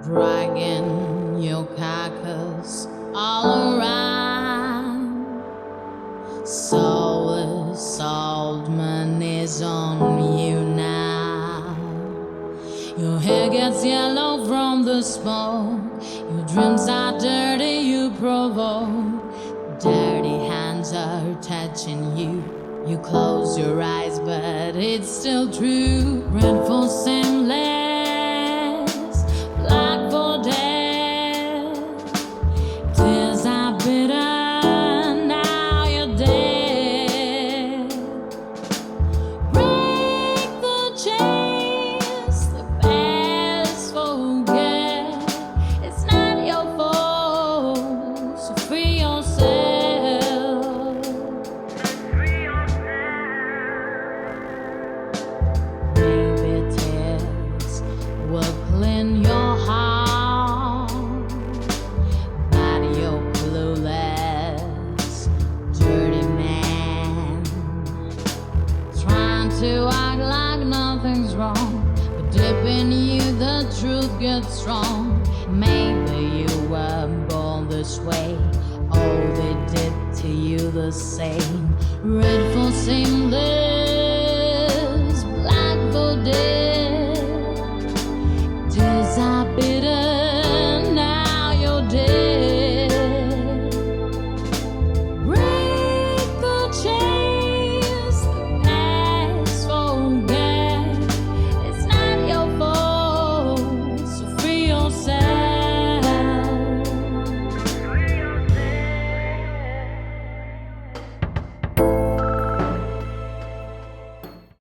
dragging your carcass all around. Soulless old man is on you now. Your hair gets yellow from the smoke. Your dreams are dirty, you provoke. Dirty hands are touching you. You close your eyes, but it's still true. Red for seamless, black for death. Tears are bitter, now you're dead. Break the chains, the past forget. It's not your fault, so free yourself. Will clean your heart, but you're clueless, dirty man, trying to act like nothing's wrong, but deep in you the truth gets strong. Maybe you were born this way, oh, they did to you the same. Red for seamless.